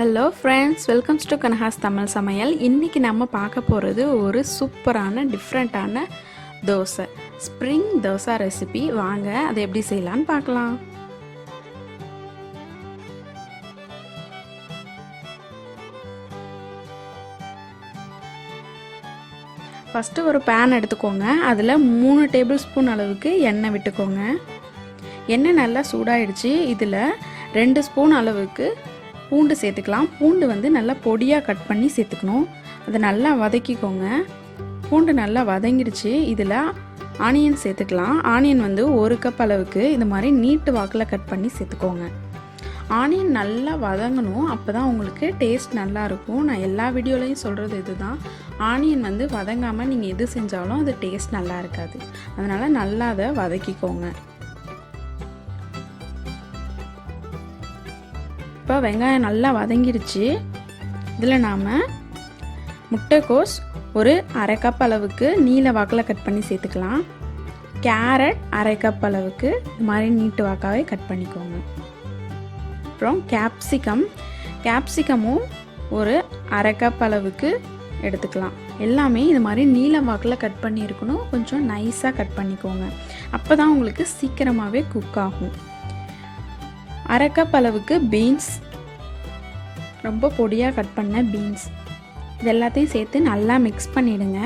Hello friends, welcomes to Kanaka சமையல். இன்றைக்கி நம்ம பார்க்க போகிறது ஒரு சூப்பரான டிஃப்ரெண்ட்டான தோசை, ஸ்ப்ரிங் தோசா ரெசிபி. வாங்க அதை எப்படி செய்யலான்னு பார்க்கலாம். ஃபஸ்ட்டு ஒரு பேன் எடுத்துக்கோங்க. அதில் 3 டேபிள் ஸ்பூன் அளவுக்கு எண்ணெய் விட்டுக்கோங்க. எண்ணெய் நல்லா சூடாயிடுச்சு. இதில் 2 ஸ்பூன் அளவுக்கு பூண்டு சேர்த்துக்கலாம். பூண்டு நல்லா பொடியாக கட் பண்ணி சேர்த்துக்கணும். அதை நல்லா வதக்கிக்கோங்க. பூண்டு நல்லா வதங்கிடுச்சு. இதில் ஆனியன் சேர்த்துக்கலாம். ஆனியன் 1 கப் அளவுக்கு இது மாதிரி நீட்டு வாக்கில் கட் பண்ணி சேர்த்துக்கோங்க. ஆனியன் நல்லா வதங்கணும், அப்போ தான் உங்களுக்கு டேஸ்ட் நல்லாயிருக்கும். நான் எல்லா வீடியோலையும் சொல்கிறது இதுதான். ஆனியன் வதங்காமல் நீங்கள் எது செஞ்சாலும் அது டேஸ்ட் நல்லா இருக்காது. அதனால் நல்லா அதை வதக்கிக்கோங்க. இப்போ வெங்காயம் நல்லா வதங்கிடுச்சு. இதில் நாம் முட்டைக்கோஸ் ஒரு 1/2 கப் அளவுக்கு நீல வாக்கில் கட் பண்ணி சேர்த்துக்கலாம். கேரட் 1/2 கப் அளவுக்கு இது மாதிரி நீட்டு வாக்காவே கட் பண்ணிக்கோங்க. அப்புறம் கேப்சிகமும் ஒரு 1/2 கப் அளவுக்கு எடுத்துக்கலாம். எல்லாமே இது மாதிரி நீல வாக்கில் கட் பண்ணியிருக்கணும். கொஞ்சம் நைஸாக கட் பண்ணிக்கோங்க, அப்போ தான் உங்களுக்கு சீக்கிரமாகவே குக் ஆகும். 1/2 கப் அளவுக்கு பீன்ஸ், ரொம்ப பொடியாக கட் பண்ண பீன்ஸ், இது எல்லாத்தையும் சேர்த்து நல்லா மிக்ஸ் பண்ணிவிடுங்க.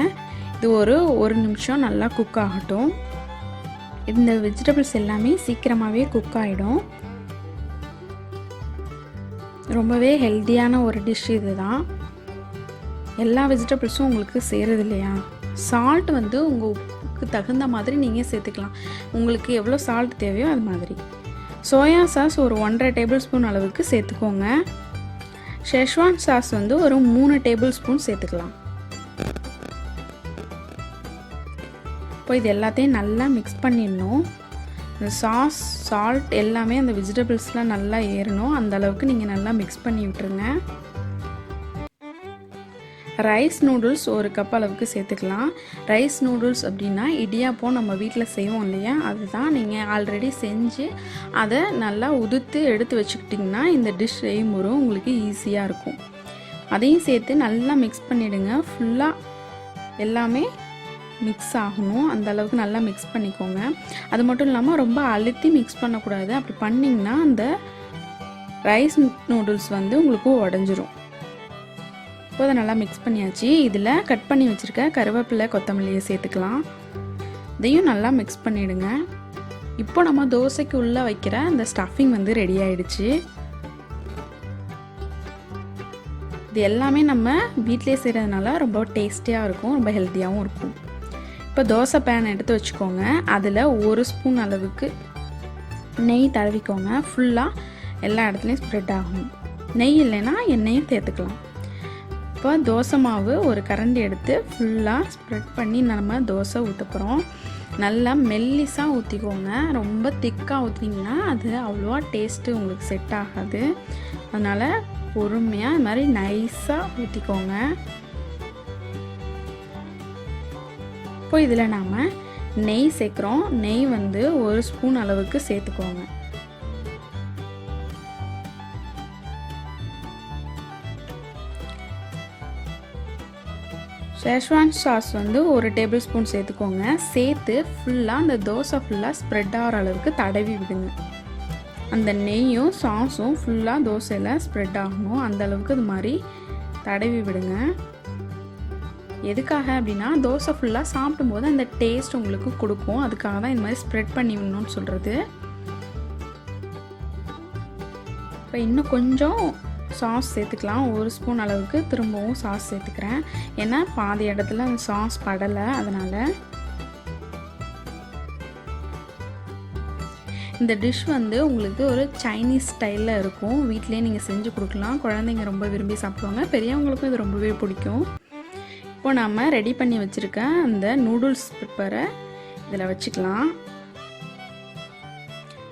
இது ஒரு நிமிஷம் நல்லா குக் ஆகட்டும். இந்த வெஜிடபிள்ஸ் எல்லாமே சீக்கிரமாகவே குக் ஆகிடும். ரொம்பவே ஹெல்த்தியான ஒரு டிஷ் இது தான். எல்லா வெஜிடபிள்ஸும் உங்களுக்கு சேருது இல்லையா? சால்ட் உங்கள் உப்புக்கு தகுந்த மாதிரி நீங்கள் சேர்த்துக்கலாம். உங்களுக்கு எவ்வளோ சால்ட் தேவையோ அது மாதிரி. சோயா சாஸ் ஒரு 1.5 டேபிள் ஸ்பூன் அளவுக்கு சேர்த்துக்கோங்க. ஷெஸ்வான் சாஸ் ஒரு 3 டேபிள் ஸ்பூன் சேர்த்துக்கலாம். இப்போ இது எல்லாத்தையும் நல்லா மிக்ஸ் பண்ணிடணும். இந்த சாஸ், சால்ட் எல்லாமே அந்த வெஜிடபிள்ஸ்லாம் நல்லா ஏறணும். அந்த அளவுக்கு நீங்கள் நல்லா மிக்ஸ் பண்ணி விட்டுருங்க. ரைஸ் நூடுல்ஸ் 1 கப் அளவுக்கு சேர்த்துக்கலாம். ரைஸ் நூடுல்ஸ் அப்படின்னா இடியாப்பம் நம்ம வீட்டில் செய்வோம் இல்லையா, அதுதான். நீங்கள் ஆல்ரெடி செஞ்சு அதை நல்லா உதுத்து எடுத்து வச்சுக்கிட்டிங்கன்னா இந்த டிஷ் செய்யும்போது உங்களுக்கு ஈஸியாக இருக்கும். அதையும் சேர்த்து நல்லா மிக்ஸ் பண்ணிவிடுங்க. ஃபுல்லாக எல்லாமே மிக்ஸ் ஆகணும், அந்த அளவுக்கு நல்லா மிக்ஸ் பண்ணிக்கோங்க. அது மட்டும் இல்லாமல் ரொம்ப அழுத்தி மிக்ஸ் பண்ணக்கூடாது. அப்படி பண்ணிங்கன்னா அந்த ரைஸ் நூடுல்ஸ் உங்களுக்கு உடஞ்சிரும். இப்போ அதை நல்லா மிக்ஸ் பண்ணியாச்சு. இதில் கட் பண்ணி வச்சுருக்க கருவேப்பிலை, கொத்தமல்லியை சேர்த்துக்கலாம். இதையும் நல்லா மிக்ஸ் பண்ணிவிடுங்க. இப்போ நம்ம தோசைக்கு உள்ளே வைக்கிற அந்த ஸ்டஃபிங் ரெடி ஆகிடுச்சு. இது எல்லாமே நம்ம வீட்டிலே செய்கிறதுனால ரொம்ப டேஸ்டியாக இருக்கும், ரொம்ப ஹெல்த்தியாகவும் இருக்கும். இப்போ தோசை பேன் எடுத்து வச்சுக்கோங்க. அதில் 1 ஸ்பூன் அளவுக்கு நெய் தடவிக்கோங்க. ஃபுல்லாக எல்லா இடத்துலையும் ஸ்ப்ரெட் ஆகும். நெய் இல்லைன்னா எண்ணெயும் சேர்த்துக்கலாம். இப்போ தோசை மாவு ஒரு கரண்டி எடுத்து ஃபுல்லாக ஸ்ப்ரெட் பண்ணி நம்ம தோசை ஊற்ற போகிறோம். நல்லா மெல்லிஸாக ஊற்றிக்கோங்க. ரொம்ப திக்காக ஊற்றிங்கன்னா அது அவ்வளோவா டேஸ்ட்டு உங்களுக்கு செட் ஆகாது. அதனால் பொறுமையாக இது மாதிரி நைஸாக ஊற்றிக்கோங்க. இப்போ இதில் நாம் நெய் சேர்க்குறோம். நெய் 1 ஸ்பூன் அளவுக்கு சேர்த்துக்கோங்க. ஷெஸ்வான் சாஸ் 1 டேபிள் ஸ்பூன் சேர்த்துக்கோங்க. சேர்த்து ஃபுல்லாக அந்த தோசை ஃபுல்லாக ஸ்ப்ரெட் ஆகிற அளவுக்கு தடவி விடுங்க. அந்த நெய்யும் சாஸும் ஃபுல்லாக தோசையில் ஸ்ப்ரெட் ஆகணும். அந்த அளவுக்கு இது மாதிரி தடவி விடுங்க. எதுக்காக அப்படின்னா தோசை ஃபுல்லாக சாப்பிடும்போது அந்த டேஸ்ட் உங்களுக்கு கொடுக்கும். அதுக்காக தான் இந்த மாதிரி ஸ்ப்ரெட் பண்ணி விடணும்னு சொல்கிறது. இப்போ இன்னும் கொஞ்சம் சாஸ் சேர்த்துக்கலாம். 1 ஸ்பூன் அளவுக்கு திரும்பவும் சாஸ் சேர்த்துக்கிறேன். ஏன்னா பாதி இடத்துல அந்த சாஸ் படலை, அதனால். இந்த டிஷ் உங்களுக்கு ஒரு சைனீஸ் ஸ்டைலில் இருக்கும். வீட்டிலே நீங்கள் செஞ்சு கொடுக்கலாம். குழந்தைங்க ரொம்ப விரும்பி சாப்பிடுவாங்க. பெரியவங்களுக்கும் இது ரொம்பவே பிடிக்கும். இப்போ நம்ம ரெடி பண்ணி வச்சுருக்க அந்த நூடுல்ஸ் ப்ரிப்பரை இதில் வச்சுக்கலாம்.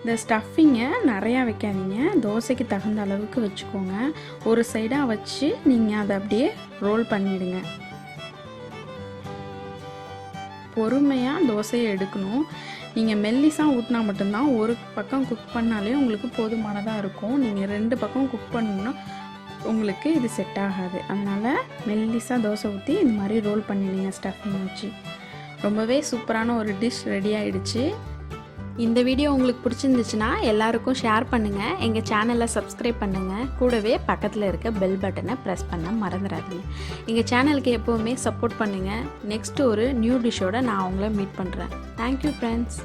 இந்த ஸ்டஃபிங்கை நிறையா வைக்காதீங்க, தோசைக்கு தகுந்த அளவுக்கு வச்சுக்கோங்க. ஒரு சைடாக வச்சு நீங்கள் அதை அப்படியே ரோல் பண்ணிவிடுங்க. பொறுமையாக தோசையை எடுக்கணும். நீங்கள் மெல்லிஸாக ஊற்றினா மட்டும்தான் ஒரு பக்கம் குக் பண்ணாலே உங்களுக்கு போதுமானதாக இருக்கும். நீங்கள் 2 பக்கம் குக் பண்ணணுன்னா உங்களுக்கு இது செட் ஆகாது. அதனால் மெல்லிசாக தோசை ஊற்றி இந்த மாதிரி ரோல் பண்ணிடுங்க ஸ்டஃபிங் வச்சு. ரொம்பவே சூப்பரான ஒரு டிஷ் ரெடி ஆகிடுச்சு. இந்த வீடியோ உங்களுக்கு பிடிச்சிருந்துச்சுன்னா எல்லாருக்கும் ஷேர் பண்ணுங்கள், எங்கள் சேனலை சப்ஸ்கிரைப் பண்ணுங்கள், கூடவே பக்கத்தில் இருக்க பெல் பட்டனை ப்ரெஸ் பண்ண மறந்துடாதீங்க. எங்கள் சேனலுக்கு எப்போவுமே சப்போர்ட் பண்ணுங்கள். நெக்ஸ்ட்டு ஒரு நியூ டிஷ்ஷோடு நான் உங்களை மீட் பண்ணுறேன். Thank you friends.